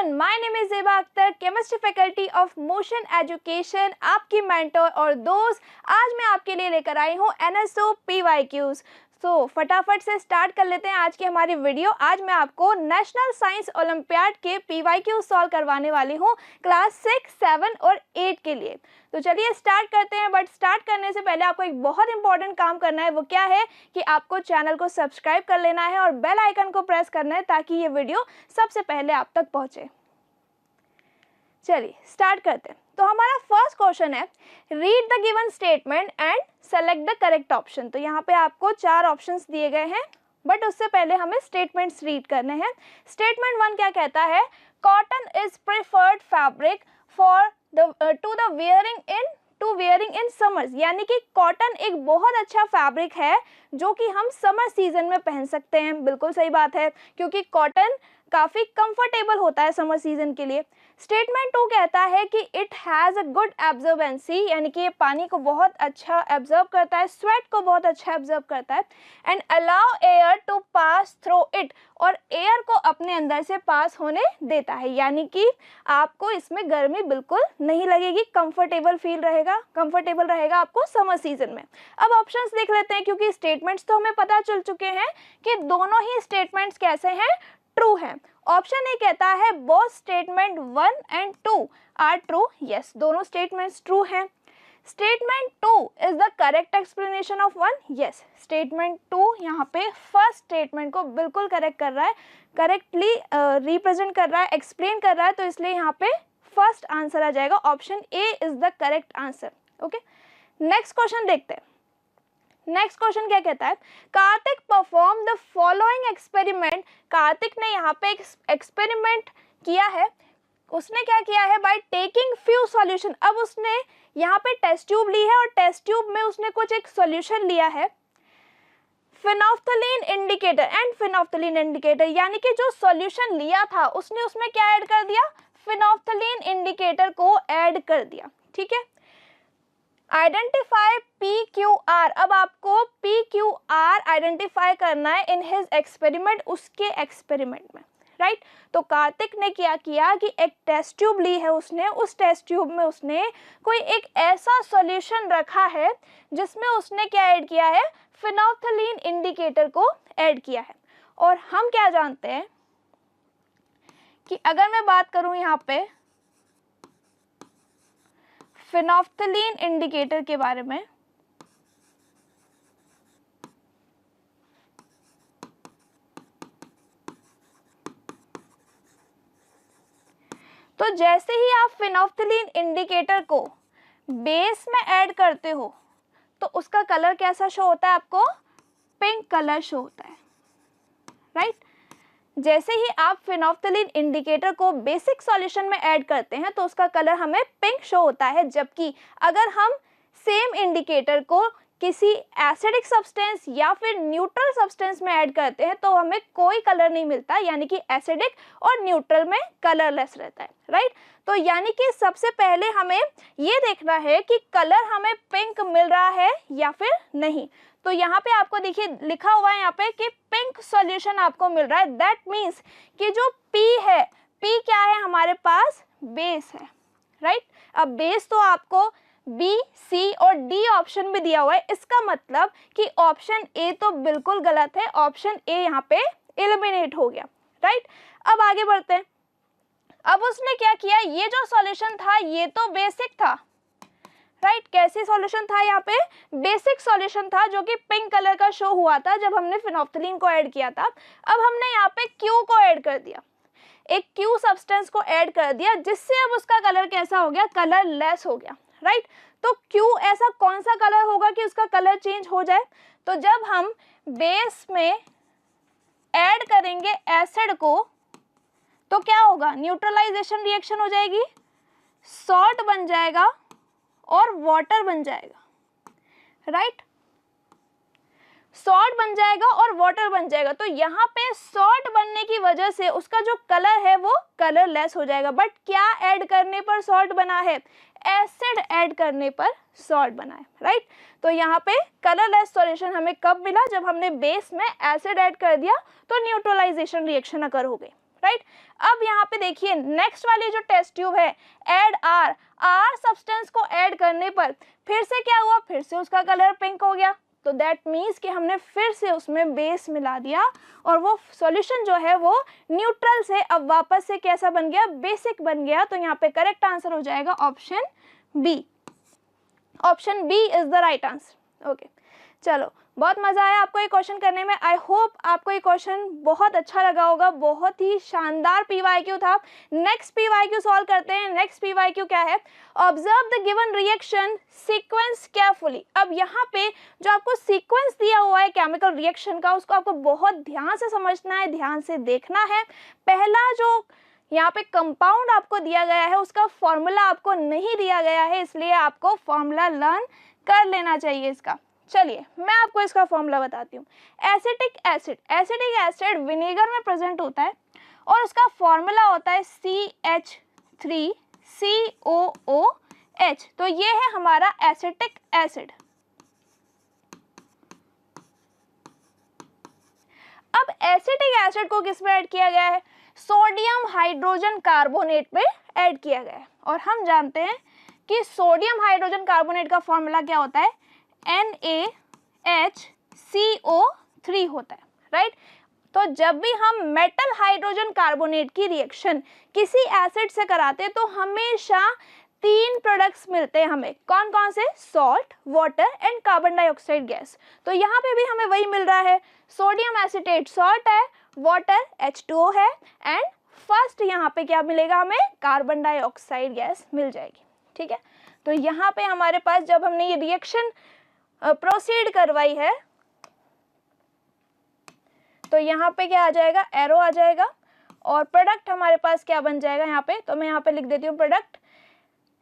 Everyone, my name is Zeba Akhtar, chemistry faculty of motion education, आपकी mentor और दोस्त। आज मैं आपके लिए लेकर आई हूँ NSO PYQs। तो फटाफट से स्टार्ट कर लेते हैं आज की हमारी वीडियो। आज मैं आपको नेशनल साइंस ओलंपियाड के PYQ सॉल्व करवाने वाली हूँ क्लास 6, 7 और 8 के लिए। तो चलिए स्टार्ट करते हैं। बट स्टार्ट करने से पहले आपको एक बहुत इंपॉर्टेंट काम करना है। वो क्या है कि आपको चैनल को सब्सक्राइब कर लेना है और बेल आइकन को प्रेस करना है ताकि ये वीडियो सबसे पहले आप तक पहुँचे। चलिए स्टार्ट करते हैं। तो हमारा फर्स्ट क्वेश्चन है, read the given statement and select the correct option. तो यहाँ पे आपको 4 ऑप्शंस दिए गए हैं, बट उससे पहले हमें स्टेटमेंट्स रीड करने हैं। स्टेटमेंट 1 क्या कहता है? Cotton is preferred fabric for to wearing in summers, यानी कि कॉटन एक बहुत अच्छा फैब्रिक है जो कि हम समर सीजन में पहन सकते हैं। बिल्कुल सही बात है, क्योंकि कॉटन काफ़ी कंफर्टेबल होता है समर सीजन के लिए। स्टेटमेंट 2 कहता है कि it has a good absorbency, यानी कि ये पानी को बहुत अच्छा एब्जॉर्ब करता है, स्वेट को बहुत अच्छा एब्जॉर्ब करता है। And allow air to pass through it, और एयर को अपने अंदर से पास होने देता है, यानी कि आपको इसमें गर्मी बिल्कुल नहीं लगेगी, कंफर्टेबल रहेगा आपको समर सीजन में। अब ऑप्शंस देख लेते हैं, क्योंकि स्टेटमेंट्स तो हमें पता चल चुके हैं कि दोनों ही स्टेटमेंट्स कैसे हैं, ट्रू है। ऑप्शन ए कहता है both statement 1 and 2 are true. Yes, दोनों स्टेटमेंट्स ट्रू हैं। Statement 2 is the correct explanation of 1। Yes, statement 2 यहाँ पे फर्स्ट स्टेटमेंट को बिल्कुल करेक्ट कर रहा है, करेक्टली रिप्रेजेंट कर रहा है, एक्सप्लेन कर रहा है, तो इसलिए यहाँ पे फर्स्ट आंसर आ जाएगा। Option A is the correct answer. Okay, next question देखते हैं। नेक्स्ट क्वेश्चन क्या कहता है? Kartik perform the following experiment. Kartik ने यहाँ पे एक्सपेरिमेंट किया है। उसने क्या किया है? By taking few solution. अब उसने यहाँ पे टेस्ट ट्यूब ली है और टेस्ट ट्यूब में उसने कुछ एक सॉल्यूशन लिया है, phenolphthalein indicator and phenolphthalein indicator, यानी कि जो सॉल्यूशन लिया था उसने उसमें क्या ऐड कर दिया? फिनोफ्थलीन इंडिकेटर को ऐड कर दिया। ठीक है, आइडेंटिफाई PQR। अब आपको PQR आइडेंटिफाई करना है इन हिज एक्सपेरिमेंट, उसके एक्सपेरिमेंट में, राइट। तो कार्तिक ने क्या किया कि एक टेस्ट ट्यूब ली है उसने, उस टेस्ट ट्यूब में उसने कोई एक ऐसा सॉल्यूशन रखा है जिसमें उसने क्या ऐड किया है? फिनोफ्थलीन इंडिकेटर को ऐड किया है। और हम क्या जानते हैं कि अगर मैं बात करूं यहाँ पे फिनोफ्थलीन इंडिकेटर के बारे में, तो जैसे ही आप फिनोफ्थलीन इंडिकेटर को बेस में ऐड करते हो तो उसका कलर कैसा शो होता है? आपको पिंक कलर शो होता है, राइट। जैसे ही आप फिनोफ्थलीन इंडिकेटर को बेसिक सॉल्यूशन में ऐड करते हैं तो उसका कलर हमें पिंक शो होता है, जबकि अगर हम सेम इंडिकेटर को किसी एसिडिक सब्सटेंस या फिर न्यूट्रल सब्सटेंस में ऐड करते हैं तो हमें कोई कलर नहीं मिलता, यानी कि एसिडिक और न्यूट्रल में कलरलेस रहता है, राइट। तो यानी कि सबसे पहले हमें ये देखना है कि कलर हमें पिंक मिल रहा है या फिर नहीं। तो यहाँ पे आपको देखिए लिखा हुआ है यहाँ पे कि पिंक सॉल्यूशन आपको मिल रहा है। दैट मीन्स कि जो P है, P क्या है हमारे पास? बेस है, राइट। अब बेस तो आपको B, C और D ऑप्शन में दिया हुआ है, इसका मतलब कि ऑप्शन ए तो बिल्कुल गलत है, ऑप्शन ए यहाँ पे एलिमिनेट हो गया, राइट। अब आगे बढ़ते हैं। अब उसने क्या किया? ये जो सॉल्यूशन था ये तो बेसिक था, राइट। कैसे सॉल्यूशन था? यहाँ पे बेसिक सॉल्यूशन था जो कि पिंक कलर का शो हुआ था जब हमने फिनोफ्थलीन को ऐड किया था। अब हमने यहाँ पे Q को ऐड कर दिया, एक Q सब्सटेंस को ऐड कर दिया, जिससे अब उसका कलर कैसा हो गया? कलर लेस हो गया, राइट। तो Q ऐसा कौन सा कलर होगा कि उसका कलर चेंज हो जाए? तो जब हम बेस में ऐड करेंगे एसिड को तो क्या होगा? न्यूट्रलाइजेशन रिएक्शन हो जाएगी, सॉल्ट बन जाएगा और वाटर बन जाएगा, राइट। सॉल्ट बन जाएगा और वाटर बन जाएगा। तो यहाँ पे सॉल्ट बनने की वजह से उसका जो कलर है वो कलरलेस हो जाएगा। बट क्या ऐड करने पर सॉल्ट बना है? एसिड ऐड करने पर सॉल्ट बना है, राइट। तो यहाँ पे कलरलेस सॉल्यूशन हमें कब मिला? जब हमने बेस में एसिड ऐड कर दिया तो न्यूट्रलाइजेशन रिएक्शन अकर हो गई, राइट। अब यहाँ पे देखिए नेक्स्ट वाली जो टेस्ट ट्यूब है, ऐड आर, आर सब्सटेंस को ऐड करने पर फिर से क्या हुआ, फिर से उसका कलर पिंक हो गया। तो दैट मीन्स कि हमने फिर से उसमें बेस मिला दिया और वो सॉल्यूशन जो है वो न्यूट्रल से अब वापस से कैसा बन गया, बेसिक बन गया। तो यहाँ पे करेक्ट आंसर हो जाएगा option B. Option B is the right answer. Okay, चलो बहुत मजा आया आपको ये क्वेश्चन करने में। आई होप आपको ये क्वेश्चन बहुत अच्छा लगा होगा, बहुत ही शानदार पीवाईक्यू था। नेक्स्ट पीवाईक्यू सॉल्व करते हैं। नेक्स्ट पीवाईक्यू क्या है, observe the given reaction sequence carefully. अब यहाँ पे जो आपको सीक्वेंस दिया हुआ है केमिकल रिएक्शन का, उसको आपको बहुत ध्यान से समझना है, ध्यान से देखना है। पहला जो यहाँ पे कंपाउंड आपको दिया गया है उसका फॉर्मूला आपको नहीं दिया गया है, इसलिए आपको फॉर्मूला लर्न कर लेना चाहिए इसका। चलिए मैं आपको इसका फॉर्मूला बताती हूँ। Acetic acid, acetic acid vinegar में प्रेजेंट होता है और उसका फॉर्मूला होता है CH3COOH। तो ये है हमारा एसिटिक एसिड। अब एसिटिक एसिड को किस में ऐड किया गया है, सोडियम हाइड्रोजन कार्बोनेट में ऐड किया गया है। और हम जानते हैं कि सोडियम हाइड्रोजन कार्बोनेट का फॉर्मूला क्या होता है, NaHCO3 होता है, राइट। तो जब भी हम मेटल हाइड्रोजन कार्बोनेट की रिएक्शन किसी एसिड से कराते हैं तो हमेशा 3 प्रोडक्ट्स मिलते हैं हमें। कौन कौन से, salt, water and carbon dioxide gas. तो यहाँ पे भी हमें वही मिल रहा है, सोडियम एसीटेट सॉल्ट है, वाटर H2O है एंड फर्स्ट यहाँ पे क्या मिलेगा हमें, कार्बन डाइऑक्साइड गैस मिल जाएगी। ठीक है, तो यहाँ पे हमारे पास जब हमने ये रिएक्शन प्रोसीड करवाई है तो यहाँ पे क्या आ जाएगा, एरो आ जाएगा और प्रोडक्ट हमारे पास क्या बन जाएगा यहाँ पे। तो मैं यहाँ पे लिख देती हूँ प्रोडक्ट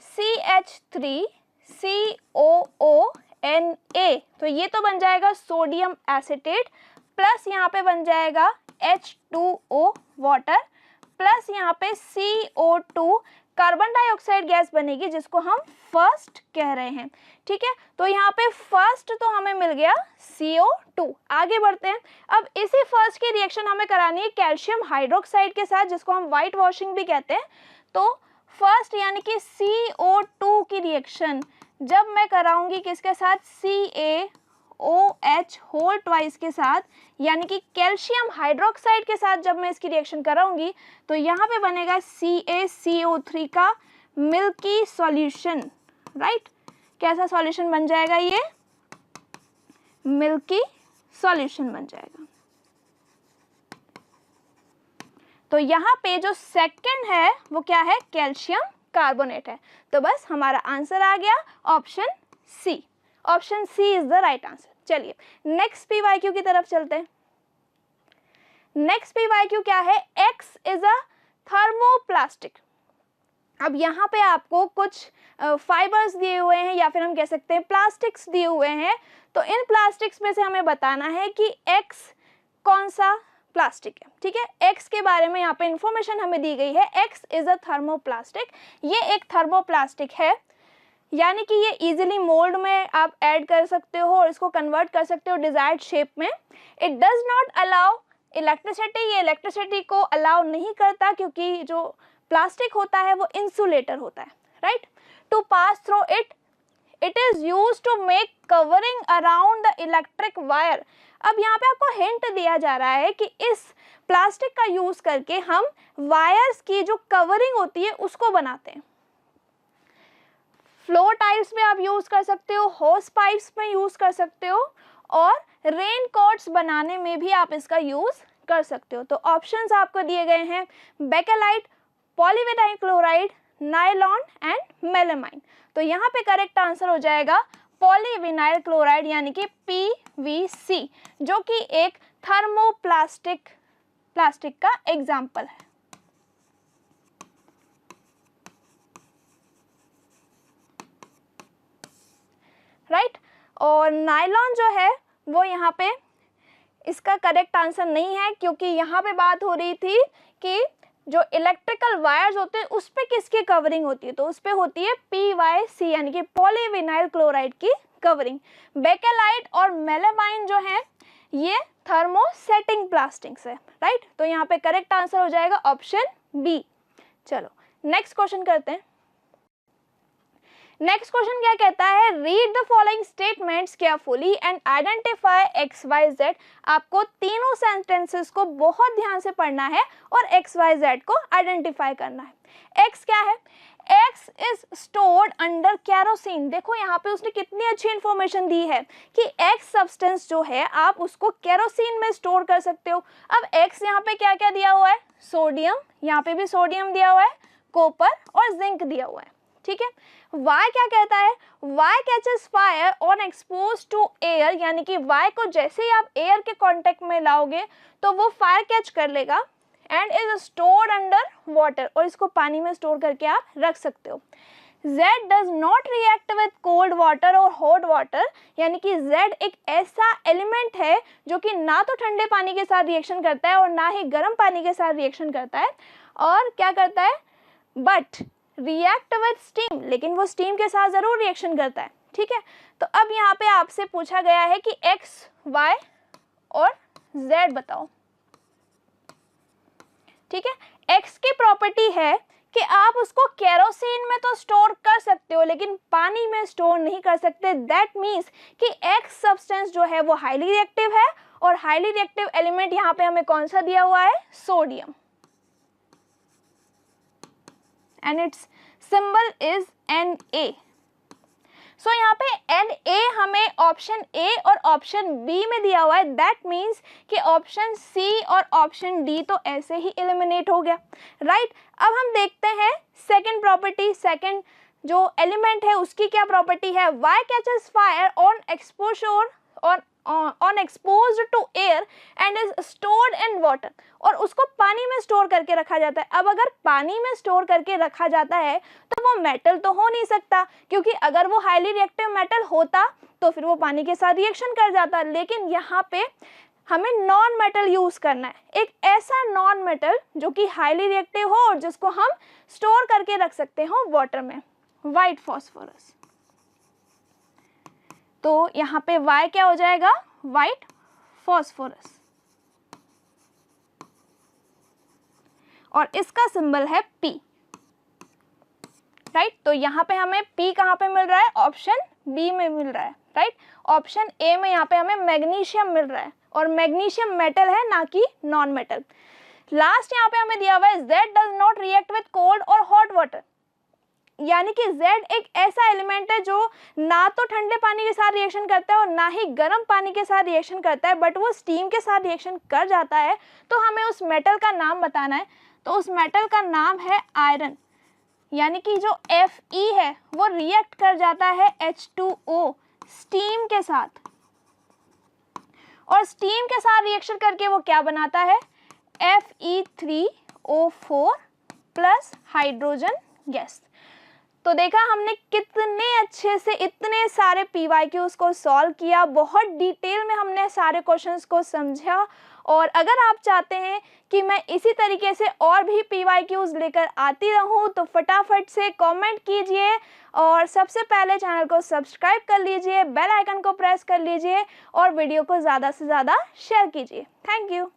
CH3COONA। तो ये तो बन जाएगा सोडियम एसीटेट प्लस यहाँ पे बन जाएगा H2O वाटर प्लस यहाँ पे CO2 कार्बन डाइऑक्साइड गैस बनेगी जिसको हम फर्स्ट कह रहे हैं। ठीक है, तो यहाँ पे फर्स्ट तो हमें मिल गया CO2। आगे बढ़ते हैं। अब इसी फर्स्ट की रिएक्शन हमें करानी है कैल्शियम हाइड्रोक्साइड के साथ जिसको हम वाइट वॉशिंग भी कहते हैं। तो फर्स्ट यानी कि CO2 की रिएक्शन जब मैं कराऊंगी किसके साथ, CaOH होल ट्वाइस के साथ यानी कि कैल्शियम हाइड्रोक्साइड के साथ जब मैं इसकी रिएक्शन कराऊंगी तो यहाँ पे बनेगा CaCO3 का मिल्की सॉल्यूशन, राइट। कैसा सॉल्यूशन बन जाएगा, ये मिल्की सॉल्यूशन बन जाएगा। तो यहाँ पे जो सेकंड है वो क्या है, कैल्शियम कार्बोनेट है। तो बस हमारा आंसर आ गया option C. Option C is the right answer. चलिए नेक्स्ट पीवाईक्यू की तरफ चलते हैं। नेक्स्ट पीवाईक्यू क्या है, एक्स इज अ थर्मोप्लास्टिक। अब यहाँ पे आपको कुछ फाइबर्स दिए हुए हैं या फिर हम कह सकते हैं प्लास्टिक्स दिए हुए हैं। तो इन प्लास्टिक्स में से हमें बताना है कि एक्स कौन सा प्लास्टिक है। ठीक है, एक्स के बारे में यहाँ पे इंफॉर्मेशन हमें दी गई है। एक्स इज अ थर्मोप्लास्टिक, ये एक थर्मोप्लास्टिक है यानी कि ये इजीली मोल्ड में आप ऐड कर सकते हो और इसको कन्वर्ट कर सकते हो डिजायर्ड शेप में। It does not allow electricity, ये इलेक्ट्रिसिटी को अलाउ नहीं करता क्योंकि जो प्लास्टिक होता है वो इंसुलेटर होता है, right. To pass through it, it is use to make covering around the electric wire. अब यहाँ पे आपको हिंट दिया जा रहा है कि इस प्लास्टिक का यूज करके हम वायर्स की जो कवरिंग होती है उसको बनाते हैं। फ्लो टाइप्स में आप यूज कर सकते हो, होस पाइप्स में यूज कर सकते हो और रेन कोट्स बनाने में भी आप इसका यूज कर सकते हो। तो ऑप्शंस आपको दिए गए हैं bakelite, polyvinyl chloride, nylon and melamine. तो यहाँ पे करेक्ट आंसर हो जाएगा पॉलीविनाइल क्लोराइड यानी कि PVC, जो कि एक थर्मोप्लास्टिक का एग्जाम्पल है। राइट, और नायलॉन जो है वो यहाँ पे इसका करेक्ट आंसर नहीं है क्योंकि यहाँ पे बात हो रही थी कि जो इलेक्ट्रिकल वायर्स होते हैं उस पे किसकी कवरिंग होती है, तो उस पे होती है PYC यानी कि पॉलीविनाइल क्लोराइड की कवरिंग। बेकेलाइट और मेलामाइन जो है ये थर्मोसेटिंग प्लास्टिक से, राइट। तो यहाँ पे करेक्ट आंसर हो जाएगा ऑप्शन बी। चलो नेक्स्ट क्वेश्चन करते हैं। नेक्स्ट क्वेश्चन क्या कहता है, read the following statements carefully and identify X Y Z. आपको तीनों सेंटेंसेस को बहुत ध्यान से पढ़ना है और एक्स वाई जेड को आइडेंटिफाई करना है। एक्स क्या है, x is stored under kerosene. देखो यहाँ पे उसने कितनी अच्छी इंफॉर्मेशन दी है कि एक्स सब्सटेंस जो है आप उसको केरोसिन में स्टोर कर सकते हो। अब एक्स यहाँ पे क्या क्या दिया हुआ है, सोडियम, यहाँ पे भी सोडियम दिया हुआ है, कॉपर और जिंक दिया हुआ है, ठीक है। Y क्या कहता है, Y catches fire on expose to air, यानी कि Y को जैसे ही आप एयर के कांटेक्ट में लाओगे तो वो फायर कैच कर लेगा and is stored under water, और इसको पानी में स्टोर करके आप रख सकते हो। Z does not react with cold water और हॉट वाटर, यानी कि Z एक ऐसा एलिमेंट है जो कि ना तो ठंडे पानी के साथ रिएक्शन करता है और ना ही गर्म पानी के साथ रिएक्शन करता है, और क्या करता है, बट रिएक्ट विद स्टीम, लेकिन वो स्टीम के साथ जरूर रिएक्शन करता है, ठीक है। तो अब यहाँ पे आपसे पूछा गया है कि एक्स वाई और जेड बताओ, ठीक है। एक्स की प्रॉपर्टी है कि आप उसको केरोसिन में तो स्टोर कर सकते हो लेकिन पानी में स्टोर नहीं कर सकते। दैट मीन्स कि एक्स सब्सटेंस जो है वो हाईली रिएक्टिव है, और हाईली रिएक्टिव एलिमेंट यहाँ पे हमें कौन सा दिया हुआ है, sodium, and its symbol is Na। so यहाँ पे Na हमें ऑप्शन ए और ऑप्शन बी में दिया हुआ है। दैट मीन्स कि ऑप्शन सी और ऑप्शन डी तो ऐसे ही एलिमिनेट हो गया, राइट। अब हम देखते हैं सेकंड प्रॉपर्टी, सेकंड जो एलिमेंट है उसकी क्या प्रॉपर्टी है, Y catches fire on exposure on exposed to air and is stored in water, और उसको पानी में स्टोर करके रखा जाता है। अब अगर पानी में स्टोर करके रखा जाता है तो वो मेटल तो हो नहीं सकता, क्योंकि अगर वो हाईली रिएक्टिव मेटल होता तो फिर वो पानी के साथ रिएक्शन कर जाता। लेकिन यहाँ पे हमें नॉन मेटल यूज करना है, एक ऐसा नॉन मेटल जो कि हाईली रिएक्टिव हो और जिसको हम स्टोर करके रख सकते हो वाटर में, व्हाइट फॉस्फोरस। तो यहाँ पे Y क्या हो जाएगा, व्हाइट फॉस्फोरस, और इसका सिंबल है P, राइट। तो यहाँ पे हमें P कहाँ पे मिल रहा है, ऑप्शन बी में मिल रहा है, राइट। ऑप्शन ए में यहाँ पे हमें मैग्नीशियम मिल रहा है, और मैग्नीशियम मेटल है ना कि नॉन मेटल। लास्ट यहाँ पे हमें दिया हुआ है Z does not react with cold और हॉट वाटर, यानी कि Z एक ऐसा एलिमेंट है जो ना तो ठंडे पानी के साथ रिएक्शन करता है और ना ही गर्म पानी के साथ रिएक्शन करता है, बट वो स्टीम के साथ रिएक्शन कर जाता है। तो हमें उस मेटल का नाम बताना है, तो उस मेटल का नाम है आयरन, यानी कि जो Fe है वो रिएक्ट कर जाता है H2O स्टीम के साथ, और स्टीम के साथ रिएक्शन करके वो क्या बनाता है, Fe3O4 प्लस हाइड्रोजन गैस। तो देखा हमने कितने अच्छे से इतने सारे PYQs को सॉल्व किया, बहुत डिटेल में हमने सारे क्वेश्चंस को समझा। और अगर आप चाहते हैं कि मैं इसी तरीके से और भी PYQs लेकर आती रहूं तो फटाफट से कमेंट कीजिए, और सबसे पहले चैनल को सब्सक्राइब कर लीजिए, बेल आइकन को प्रेस कर लीजिए और वीडियो को ज़्यादा से ज़्यादा शेयर कीजिए। Thank you.